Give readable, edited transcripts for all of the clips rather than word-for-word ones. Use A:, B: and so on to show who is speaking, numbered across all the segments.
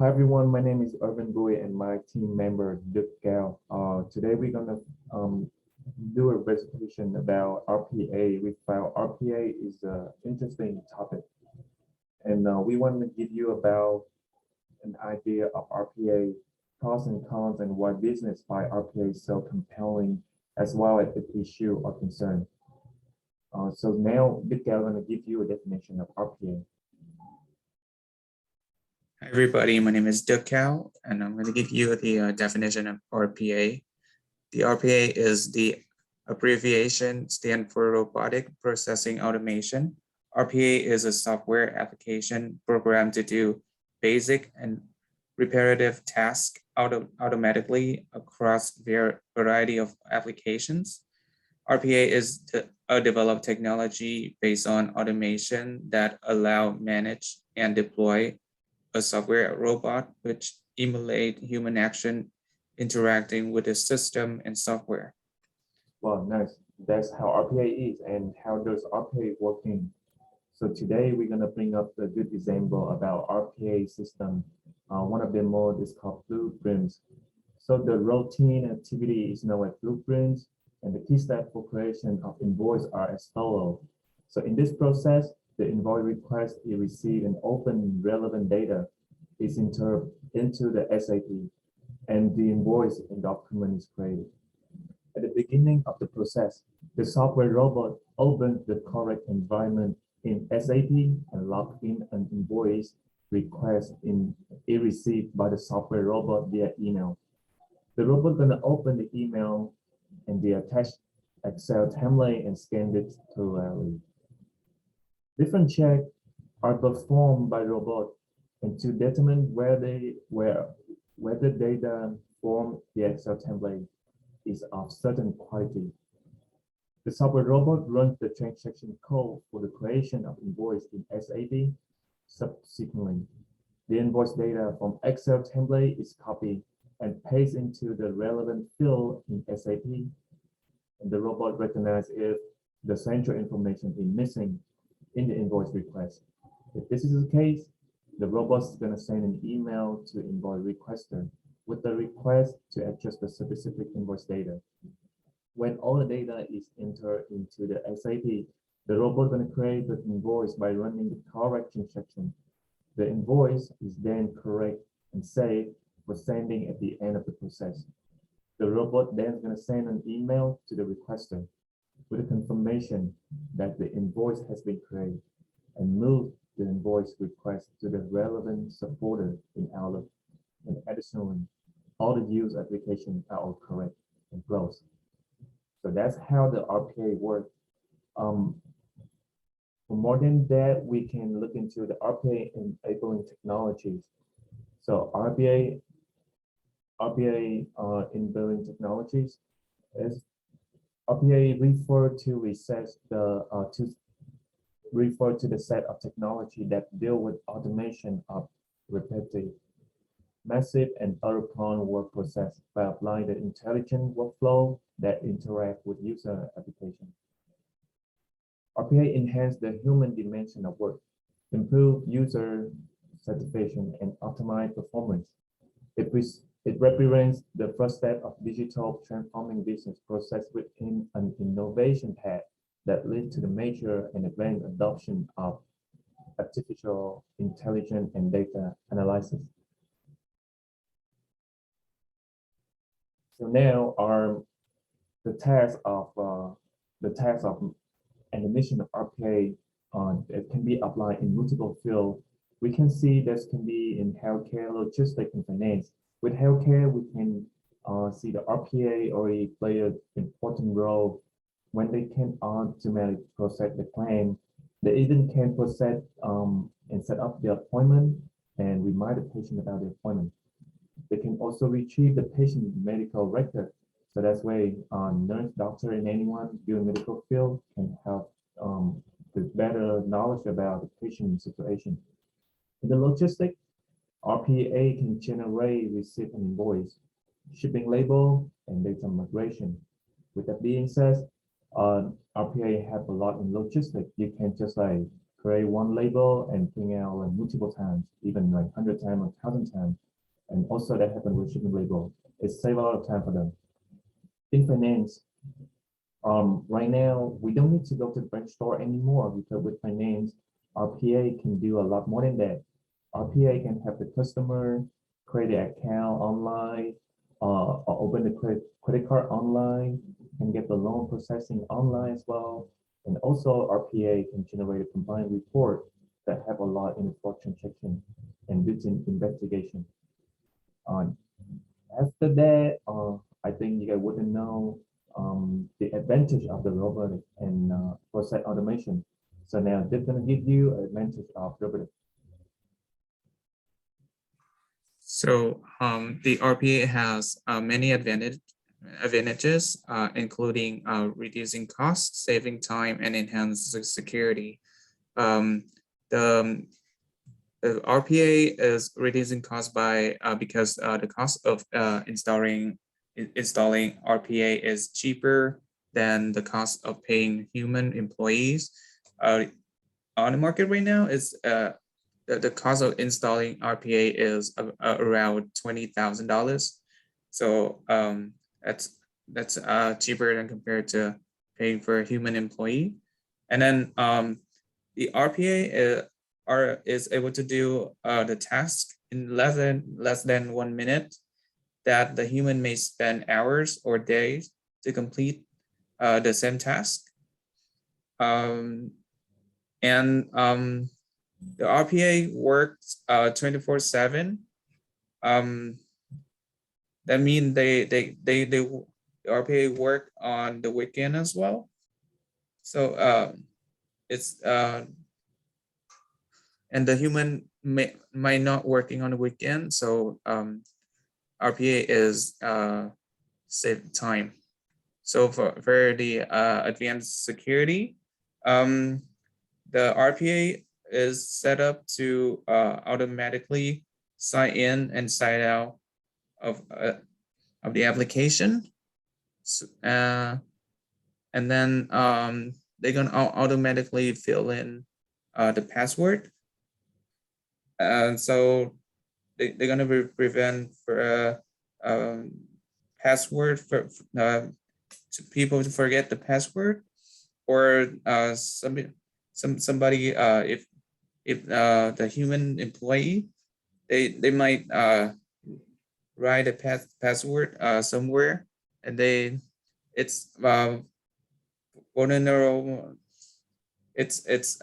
A: Hi everyone, my name is Urban Boy and my team member Duke Gao. Today we're gonna um, do a presentation about RPA. We found RPA is an interesting topic, and we want to give you about an idea of RPA, pros and cons, and why business by RPA is so compelling, as well as the issue or concern. So now Duke Gao gonna give you a definition of RPA.
B: Hi everybody, my name is Duke Cow, and I'm going to give you the definition of RPA. The RPA is the abbreviation stand for Robotic Processing Automation. RPA is a software application programmed to do basic and repetitive tasks automatically across variety of applications. RPA is a developed technology based on automation that allow manage and deploy a software robot which emulate human action interacting with the system and software.
A: Well, nice. That's how RPA is, and how does RPA working. So today we're gonna bring up a good example about RPA system. One of them more is called blueprints. So the routine activity is known as blueprints, and the key step for creation of invoice are as follow. So in this process, the invoice request is received and open relevant data is entered into the SAP, and the invoice and document is created. At the beginning of the process, the software robot opens the correct environment in SAP and logs in an invoice request is received by the software robot via email. The robot gonna open the email and the attached Excel template and scan it thoroughly. Different checks are performed by robot and to determine whether data from the Excel template is of certain quality. The software robot runs the transaction code for the creation of invoice in SAP. Subsequently, the invoice data from Excel template is copied and pasted into the relevant field in SAP, and the robot recognizes if the central information is missing in the invoice request. If this is the case, the robot is going to send an email to invoice requester with the request to adjust the specific invoice data. When all the data is entered into the SAP, the robot is going to create the invoice by running the correct transaction. The invoice is then correct and saved for sending at the end of the process. The robot then is going to send an email to the requester with a confirmation that the invoice has been created and move the invoice request to the relevant subfolder in Outlook. And additionally, all the used applications are all correct and closed. So that's how the RPA works. For more than that, we can look into the RPA enabling technologies. So RPA enabling technologies is RPA refer to the set of technology that deal with automation of repetitive, massive, and error-prone work process by applying the intelligent workflow that interact with user application. RPA enhance the human dimension of work, improve user satisfaction, and optimize performance. It represents the first step of digital transforming business process within an innovation path that leads to the major and advanced adoption of artificial intelligence and data analysis. So now are the task of animation of RPA it can be applied in multiple fields. We can see this can be in healthcare, logistics, and finance. With healthcare, we can see the RPA already play an important role when they can automatically process the claim. They even can process and set up the appointment and remind the patient about the appointment. They can also retrieve the patient medical record. So that's why nurse, doctor, and anyone doing medical field can have with better knowledge about the patient situation. In the logistics, RPA can generate, receive an invoice, shipping label, and data migration. With that being said, RPA have a lot in logistics. You can just like create one label and print out like multiple times, even like 100 times or 1,000 times. And also that happened with shipping label. It saved a lot of time for them. In finance, right now, we don't need to go to the branch store anymore because with finance, RPA can do a lot more than that. RPA can have the customer create an account online, or open the credit card online, and get the loan processing online as well. And also RPA can generate a combined report that have a lot in instruction checking and routine investigation. On after that, I think you guys wouldn't know the advantage of the robotic and process automation. So now they're gonna give you an advantage of robotic.
B: So the RPA has many advantages, including reducing costs, saving time, and enhancing security. Um, the, the RPA is reducing cost by because the cost of installing RPA is cheaper than the cost of paying human employees. On the market right now is the cost of installing RPA is around $20,000. So that's cheaper than compared to paying for a human employee. And then the RPA is able to do the task in less than 1 minute that the human may spend hours or days to complete the same task. And the RPA works 24/7. That means the RPA work on the weekend as well. So it's and the human might not working on the weekend. So RPA is save time. So for the advanced security, the RPA is set up to automatically sign in and sign out of the application. So, and then they're gonna automatically fill in the password. And so they're gonna prevent for password for to people to forget the password, or somebody if the human employee they might write a password somewhere, and it's vulnerable. It's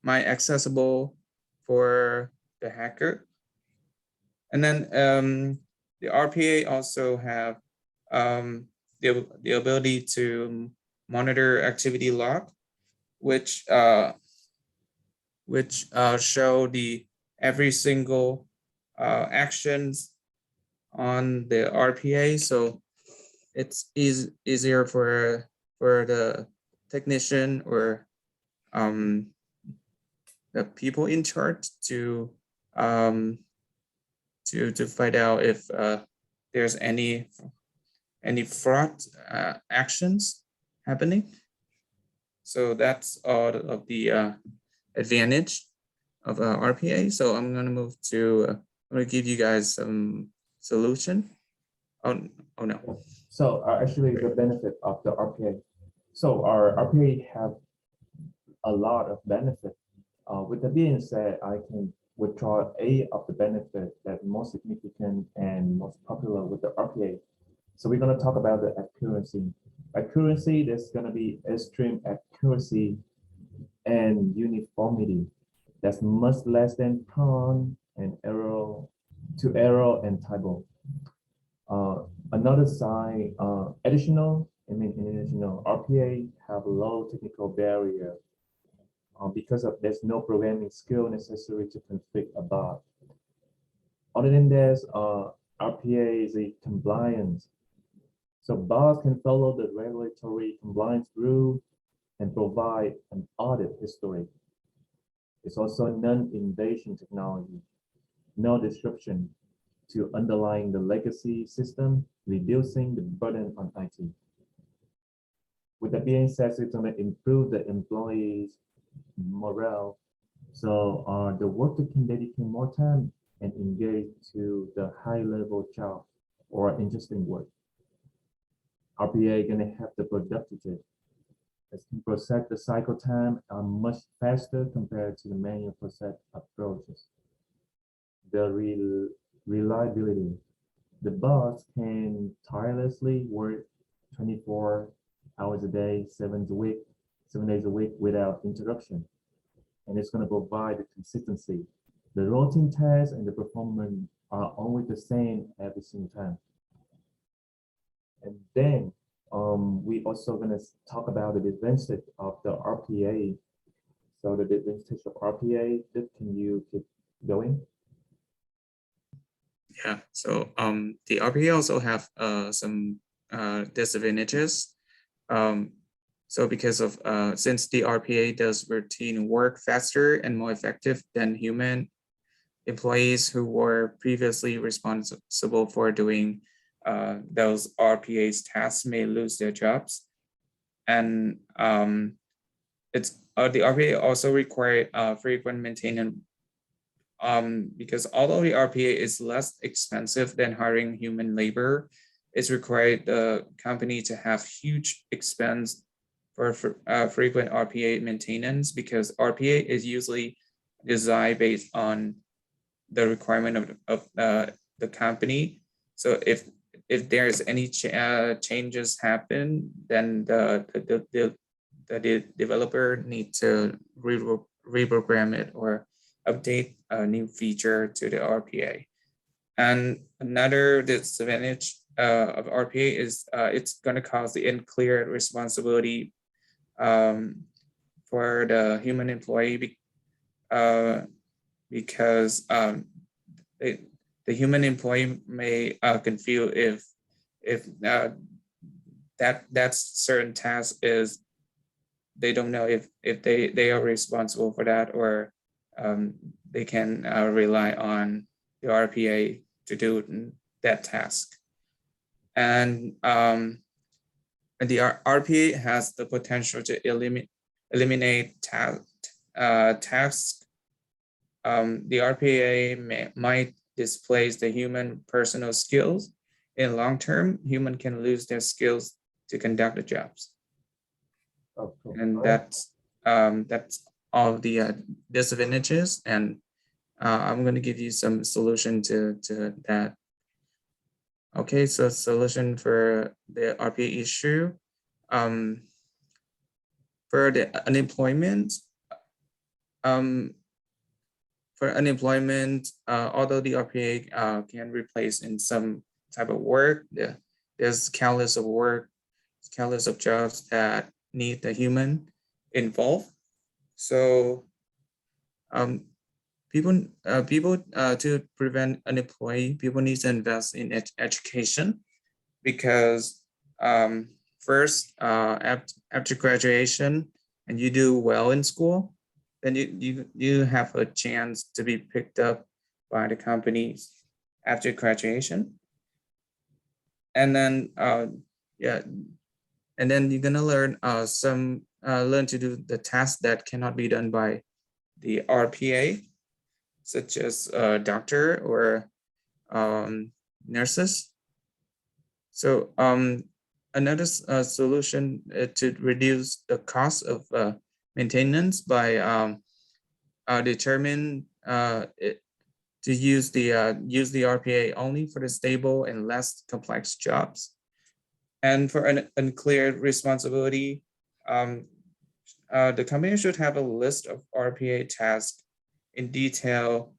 B: my accessible for the hacker. And then the RPA also have the ability to monitor activity log, which show the every single actions on the RPA. So it's easier for the technician or the people in charge to find out if there's any fraud actions happening. So that's all of the advantage of RPA. So I'm gonna move to I'm gonna give you guys some solution. Oh no.
A: So actually the benefit of the RPA. So our RPA have a lot of benefit. With that being said, I can withdraw a of the benefit that most significant and most popular with the RPA. So we're going to talk about the accuracy. Accuracy, there's going to be extreme accuracy and uniformity. That's much less than prone and error to error and typo. Another side, additional RPA have low technical barrier because of there's no programming skill necessary to configure a bot. Other than this, RPA is a compliance. So bots can follow the regulatory compliance rule and provide an audit history. It's also non-invasion technology, no disruption to underlying the legacy system, reducing the burden on IT. With that being said, it's going to improve the employees' morale. So the worker can dedicate more time and engage to the high level job or interesting work. RPA gonna have the productivity. As can process the cycle time are much faster compared to the manual process approaches. The reliability. The boss can tirelessly work 24 hours a day, 7 days a week without interruption. And it's going to provide the consistency. The routine tasks and the performance are always the same every single time. And then we also going to talk about the advantage of the RPA. So the advantage of RPA, can you keep going?
B: Yeah, so the RPA also have some disadvantages. So because of since the RPA does routine work faster and more effective than human employees who were previously responsible for doing those RPA's tasks may lose their jobs. And it's the RPA also require frequent maintenance because although the RPA is less expensive than hiring human labor, it's required the company to have huge expense for frequent RPA maintenance because RPA is usually designed based on the requirement of the company. So if there's any changes happen, then the developer need to reprogram it or update a new feature to the RPA. And another disadvantage of RPA is it's going to cause the unclear responsibility for the human employee because the human employee may confuse if that certain task is they don't know if they are responsible for that or they can rely on the RPA to do that task. And the RPA has the potential to eliminate tasks. The RPA might displace the human personal skills. In long term, human can lose their skills to conduct the jobs.
A: Okay.
B: And that's all of the disadvantages, and I'm going to give you some solution to that. Okay, so solution for the RPA issue. For the unemployment, although the RPA can replace in some type of work, there's countless of jobs that need the human involved. So people to prevent unemployment, people need to invest in education because first after graduation and you do well in school, then you have a chance to be picked up by the companies after graduation. And then and then you're gonna learn learn to do the tasks that cannot be done by the RPA, such as doctor or nurses. So another solution to reduce the cost of maintenance by determine to use the RPA only for the stable and less complex jobs. And for an unclear responsibility, the company should have a list of RPA tasks in detail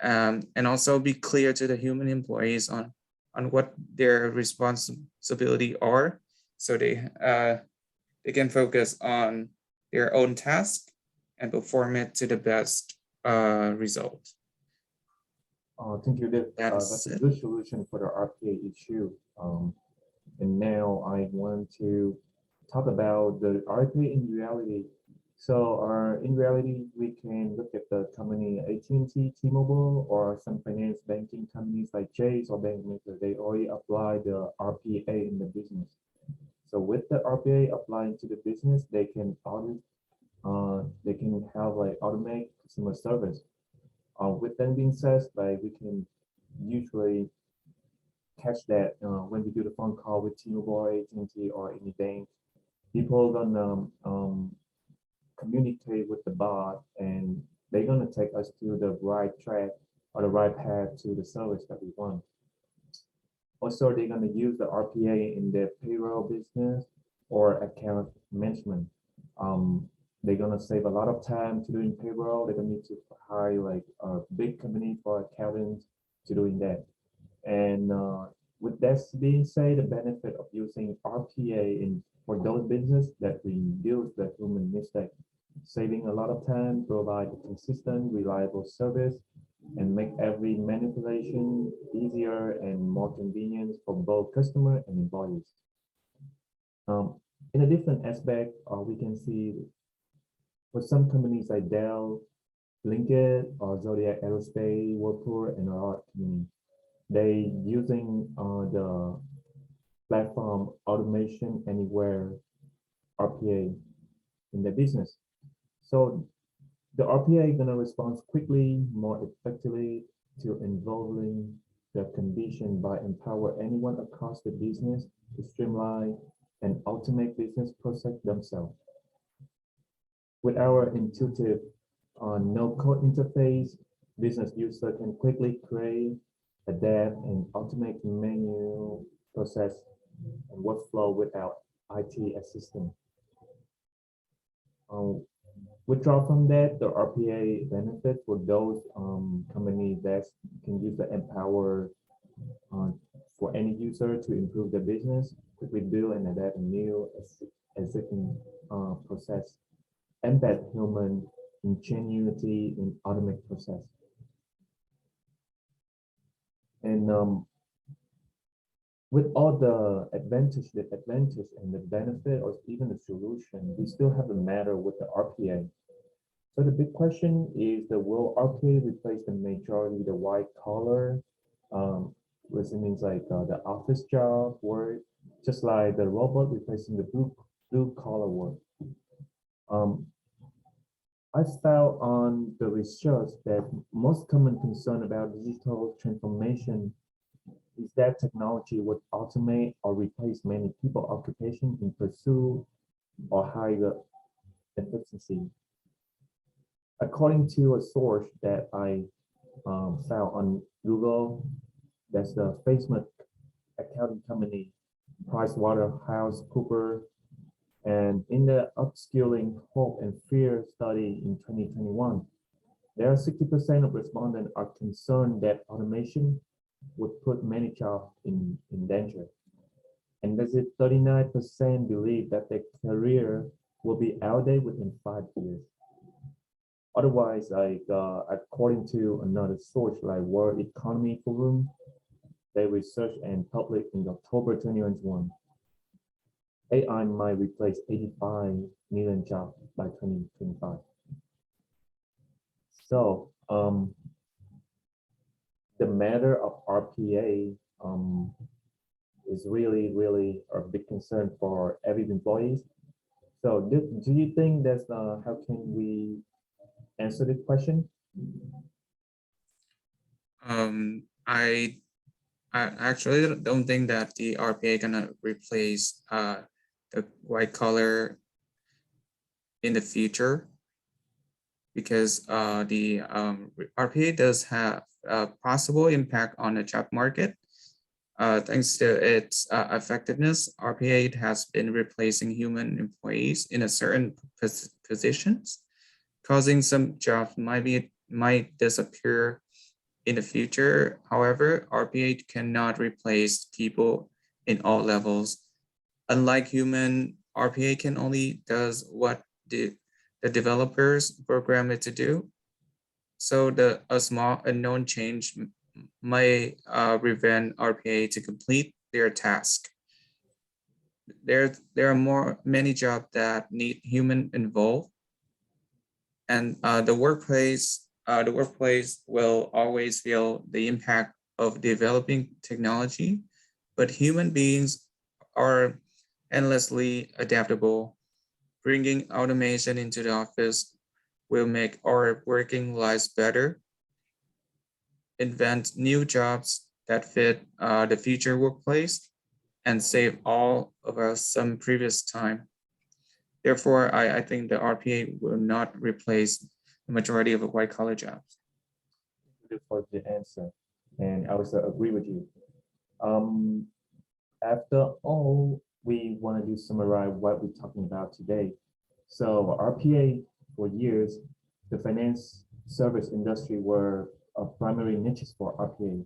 B: and also be clear to the human employees on what their responsibility are, so they can focus on their own task and perform it to the best result.
A: Thank you. That's a good solution for the RPA issue. And now I want to talk about the RPA in reality. So in reality, we can look at the company AT&T, T-Mobile, or some finance banking companies like Chase or Bankmaker. They already apply the RPA in the business. So with the RPA applying to the business, they can They can have like automate customer service. With that being said, like we can usually catch that when we do the phone call with T-Mobile, AT&T, or any bank, people gonna communicate with the bot, and they're gonna take us to the right track or the right path to the service that we want. Also, they're gonna use the RPA in their payroll business or account management. They're gonna save a lot of time to doing payroll. They're gonna need to hire like a big company for accountants to doing that. And with that being said, the benefit of using RPA in for those business that reduce the human mistake, saving a lot of time, provide a consistent, reliable service, and make every manipulation easier and more convenient for both customer and employees. In a different aspect, we can see for some companies like Dell, Linkit, or Zodiac Aerospace, Whirlpool, and a lot, they using the platform automation anywhere RPA in their business. So the RPA is gonna respond quickly, more effectively to involving the condition by empower anyone across the business to streamline and automate business process themselves. With our intuitive no-code interface, business user can quickly create, adapt, and automate manual process and workflow without IT assistance. Withdraw from that, the RPA benefit for those companies that can use the empower uh, for any user to improve their business, quickly build and adapt a new existing process, embed human ingenuity in automate process. And with all the advantage and the benefit or even the solution, we still have a matter with the RPA. So the big question is the will RPA replace the majority the white collar, which means like the office job work, just like the robot replacing the blue collar work. I found on the research that most common concern about digital transformation is that technology would automate or replace many people occupation in pursuit or higher efficiency. According to a source that I found on Google, that's the Facebook accounting company, PricewaterhouseCoopers, and in the upskilling hope and fear study in 2021, there are 60% of respondents are concerned that automation would put many jobs in danger. And there's a 39% believe that their career will be outdated within 5 years. Otherwise, like according to another source like World Economy Forum, they researched and published in October 2021. AI might replace 85 million jobs by 2025. So the matter of RPA is really, really a big concern for every employees. So do you think that's how can we answer this question?
B: I actually don't think that the RPA gonna replace the white collar in the future, because the RPA does have a possible impact on the job market. Thanks to its effectiveness, RPA has been replacing human employees in a certain positions, causing some jobs might disappear in the future. However, RPA cannot replace people in all levels. Unlike human, RPA can only does what the developers program it to do. So a small unknown change may prevent RPA to complete their task. There are many jobs that need human involved, and the workplace will always feel the impact of developing technology, but human beings are endlessly adaptable, bringing automation into the office will make our working lives better, invent new jobs that fit the future workplace, and save all of us some previous time. Therefore, I think the RPA will not replace the majority of the white collar jobs.
A: Thank you for the answer, and I also agree with you. Um, After all, we want to summarize what we're talking about today. So RPA for years, the finance service industry were a primary niches for RPA.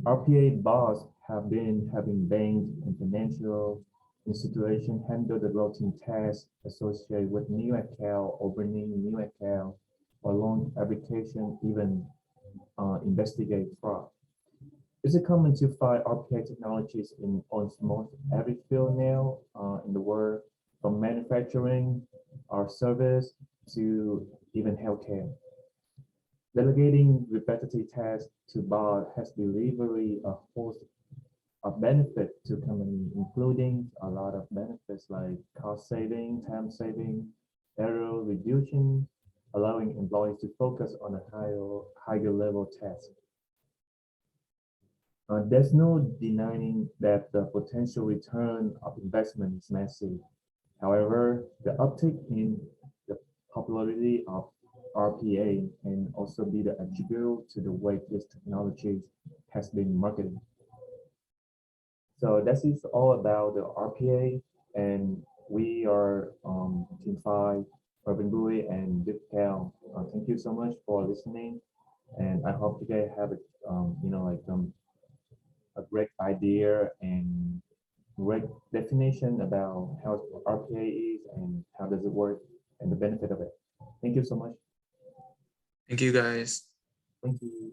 A: RPA bots have been having banks and financial institutions handle the routine tasks associated with new account, opening new account, or loan application, even investigate fraud. Is it common to find RPA technologies in almost every field now in the world, from manufacturing or service to even healthcare? Delegating repetitive tasks to bot has delivered a host of benefit to company, including a lot of benefits like cost saving, time saving, error reduction, allowing employees to focus on a higher level task. There's no denying that the potential return of investment is massive. However, the uptick in the popularity of RPA can also be attributable to the way this technology has been marketed. So that is all about the RPA, and we are Team 5, Urban Bui and Big Cal. Thank you so much for listening, and I hope you guys have a great idea and great definition about how RPA is and how does it work and the benefit of it. Thank you so much.
B: Thank you, guys.
A: Thank you.